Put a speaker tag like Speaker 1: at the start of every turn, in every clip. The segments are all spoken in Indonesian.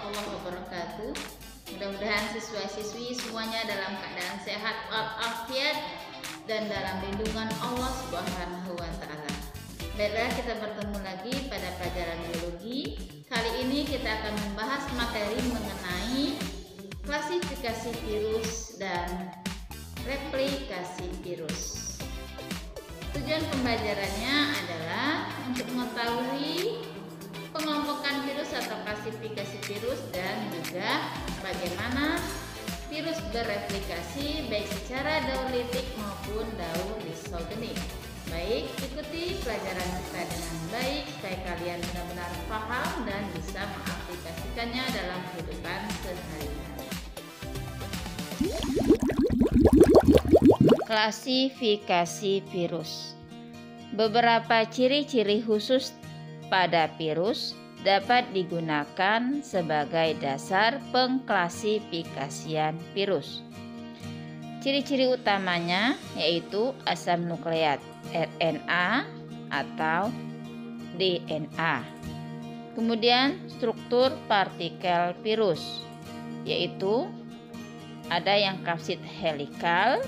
Speaker 1: warahmatullahi wabarakatuh. Mudah-mudahan siswa-siswi semuanya dalam keadaan sehat walafiat dan dalam lindungan Allah Subhanahu wa taala. Baiklah, kita bertemu lagi pada pelajaran biologi. Kali ini kita akan membahas materi mengenai klasifikasi virus dan replikasi virus. Tujuan pembelajarannya adalah untuk mengetahui pengelompokan virus atau klasifikasi virus dan juga bagaimana virus bereplikasi baik secara dauritik maupun daur lisogenik. Baik, ikuti pelajaran kita dengan baik supaya kalian benar-benar paham dan bisa mengaplikasikannya dalam kehidupan sehari-hari. Klasifikasi virus. Beberapa ciri-ciri khusus pada virus dapat digunakan sebagai dasar pengklasifikasian virus. Ciri-ciri utamanya yaitu asam nukleat RNA atau DNA. Kemudian struktur partikel virus, yaitu ada yang kapsid helikal,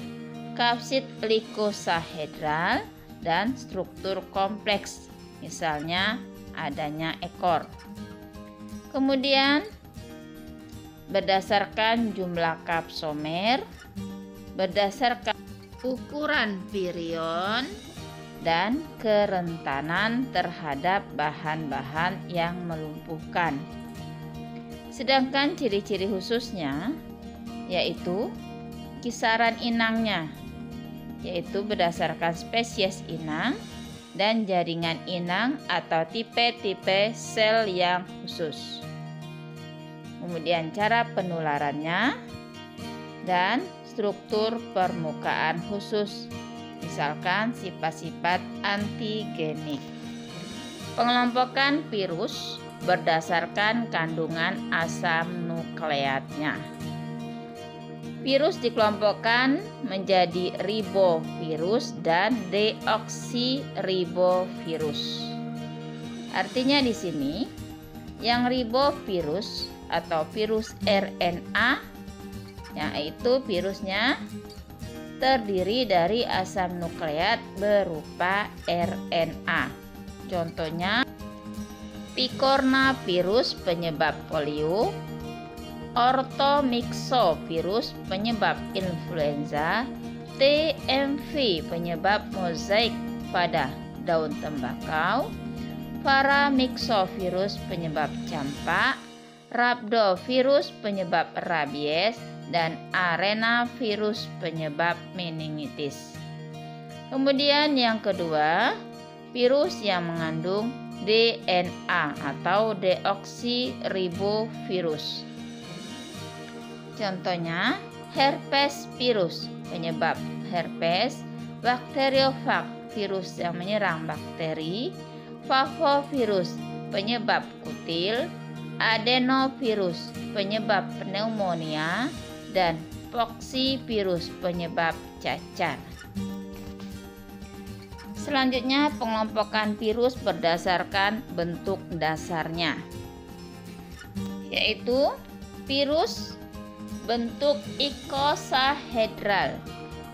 Speaker 1: kapsid likosahedral, dan struktur kompleks, misalnya adanya ekor. Kemudian berdasarkan jumlah kapsomer, berdasarkan ukuran virion, dan kerentanan terhadap bahan-bahan yang melumpuhkan. Sedangkan ciri-ciri khususnya yaitu kisaran inangnya, yaitu berdasarkan spesies inang dan jaringan inang atau tipe-tipe sel yang khusus. Kemudian cara penularannya dan struktur permukaan khusus, misalkan sifat-sifat antigenik. Pengelompokan virus berdasarkan kandungan asam nukleatnya. Virus dikelompokkan menjadi ribovirus dan deoksiribovirus. Artinya di sini yang ribovirus atau virus RNA, yaitu virusnya terdiri dari asam nukleat berupa RNA. Contohnya picornavirus penyebab polio, orthomyxovirus penyebab influenza, TMV penyebab mozaik pada daun tembakau, paramyxovirus penyebab campak, rhabdovirus penyebab rabies, dan arenavirus penyebab meningitis. Kemudian yang kedua, virus yang mengandung DNA atau deoksiribovirus. Contohnya herpes virus penyebab herpes, bakteriofag virus yang menyerang bakteri, favivirus penyebab kutil, adenovirus penyebab pneumonia, dan poxivirus penyebab cacar. Selanjutnya pengelompokan virus berdasarkan bentuk dasarnya, yaitu virus bentuk ikosahedral,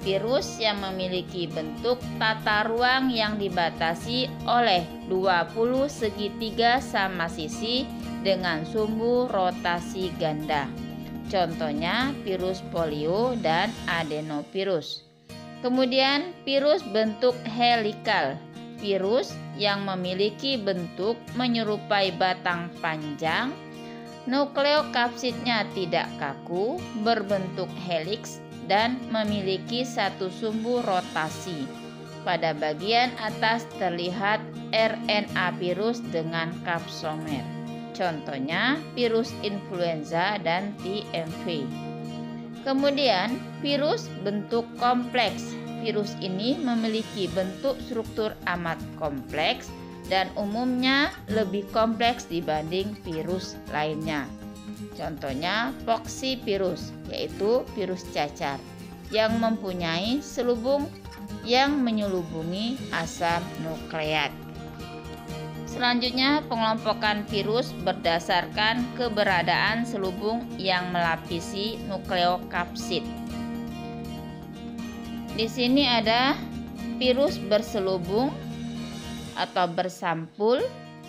Speaker 1: virus yang memiliki bentuk tata ruang yang dibatasi oleh 20 segitiga sama sisi dengan sumbu rotasi ganda. Contohnya virus polio dan adenovirus. Kemudian virus bentuk helikal, virus yang memiliki bentuk menyerupai batang panjang, nukleokapsidnya tidak kaku, berbentuk heliks, dan memiliki satu sumbu rotasi. Pada bagian atas terlihat RNA virus dengan kapsomer. Contohnya virus influenza dan TMV. Kemudian virus bentuk kompleks. Virus ini memiliki bentuk struktur amat kompleks dan umumnya lebih kompleks dibanding virus lainnya. Contohnya poxivirus, yaitu virus cacar yang mempunyai selubung yang menyelubungi asam nukleat. Selanjutnya, pengelompokan virus berdasarkan keberadaan selubung yang melapisi nukleokapsid. Di sini ada virus berselubung atau bersampul,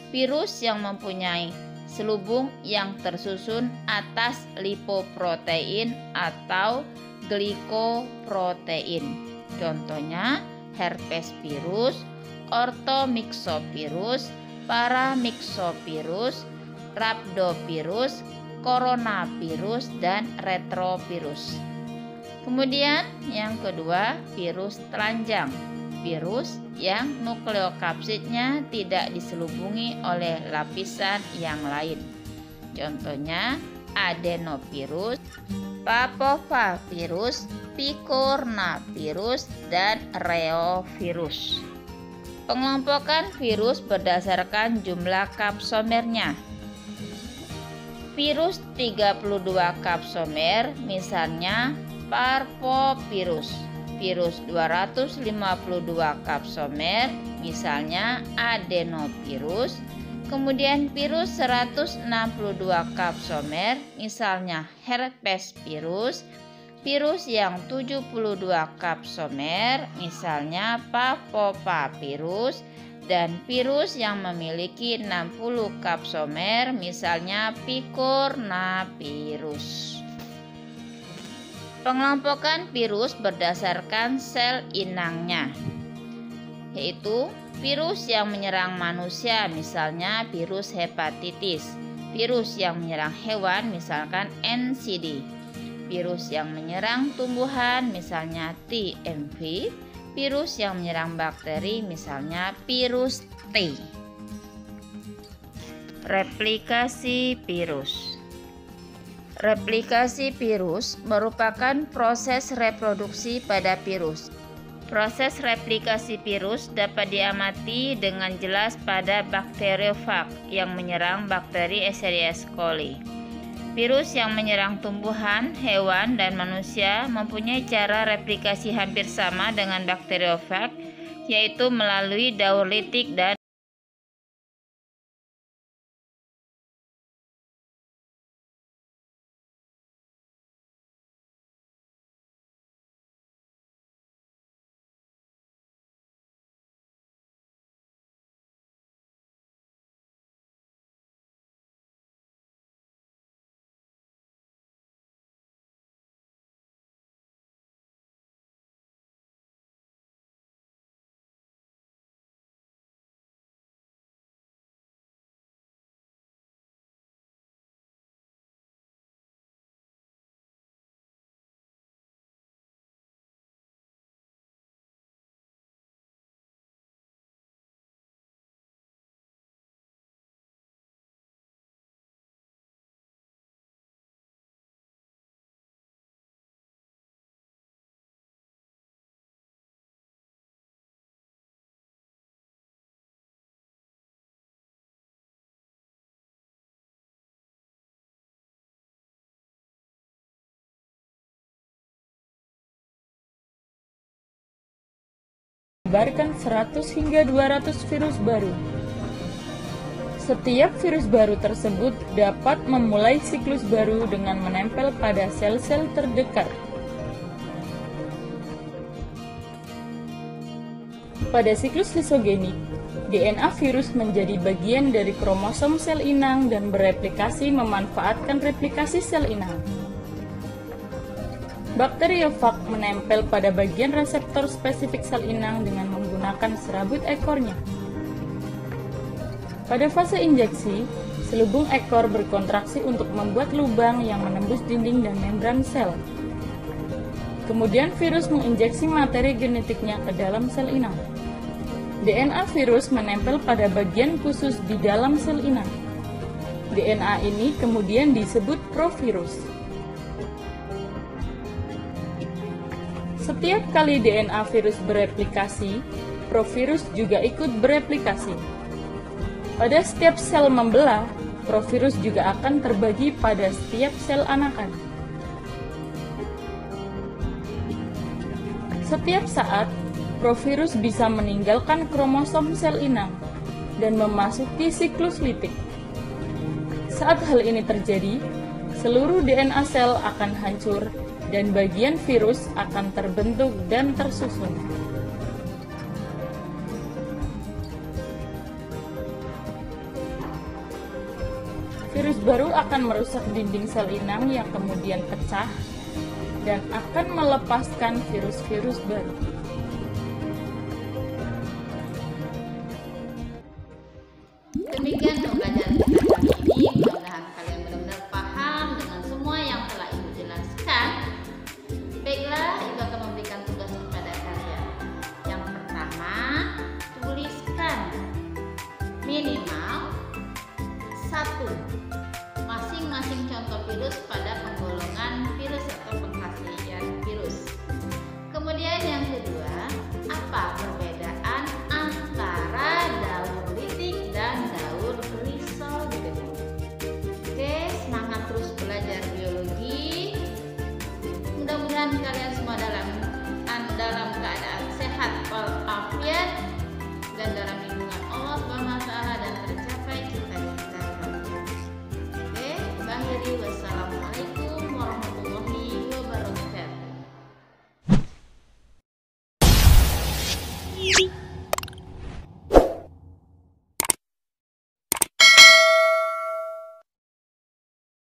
Speaker 1: virus yang mempunyai selubung yang tersusun atas lipoprotein atau glikoprotein. Contohnya herpes virus, orthomyxovirus, paramyxovirus, rhabdovirus, coronavirus, dan retrovirus. Kemudian yang kedua, virus telanjang. Virus yang nukleokapsidnya tidak diselubungi oleh lapisan yang lain. Contohnya adenovirus, papovavirus, picornavirus, dan reovirus. Pengelompokan virus berdasarkan jumlah kapsomernya. Virus 32 kapsomer, misalnya parvovirus. Virus 252 kapsomer, misalnya adenovirus. Kemudian virus 162 kapsomer, misalnya herpes virus. Virus yang 72 kapsomer, misalnya papovavirus, dan virus yang memiliki 60 kapsomer, misalnya picornavirus. Pengelompokan virus berdasarkan sel inangnya, yaitu virus yang menyerang manusia, misalnya virus hepatitis. Virus yang menyerang hewan, misalkan NCD. Virus yang menyerang tumbuhan, misalnya TMV. Virus yang menyerang bakteri, misalnya virus T. Replikasi virus. Replikasi virus merupakan proses reproduksi pada virus. Proses replikasi virus dapat diamati dengan jelas pada bakteriofag yang menyerang bakteri Escherichia coli. Virus yang menyerang tumbuhan, hewan, dan manusia mempunyai cara replikasi hampir sama dengan bakteriofag, yaitu melalui daur litik dan
Speaker 2: menyebarkan 100 hingga 200 virus baru. Setiap virus baru tersebut dapat memulai siklus baru dengan menempel pada sel-sel terdekat. Pada siklus lisogenik, DNA virus menjadi bagian dari kromosom sel inang dan bereplikasi memanfaatkan replikasi sel inang. Bakteriofag menempel pada bagian reseptor spesifik sel inang dengan menggunakan serabut ekornya. Pada fase injeksi, selubung ekor berkontraksi untuk membuat lubang yang menembus dinding dan membran sel. Kemudian virus menginjeksi materi genetiknya ke dalam sel inang. DNA virus menempel pada bagian khusus di dalam sel inang. DNA ini kemudian disebut provirus. Setiap kali DNA virus bereplikasi, provirus juga ikut bereplikasi. Pada setiap sel membelah, provirus juga akan terbagi pada setiap sel anakan. Setiap saat, provirus bisa meninggalkan kromosom sel inang. dan memasuki siklus lipid. Saat hal ini terjadi, seluruh DNA sel akan hancur dan bagian virus akan terbentuk dan tersusun. Virus baru akan merusak dinding sel inang yang kemudian pecah dan akan melepaskan virus-virus baru.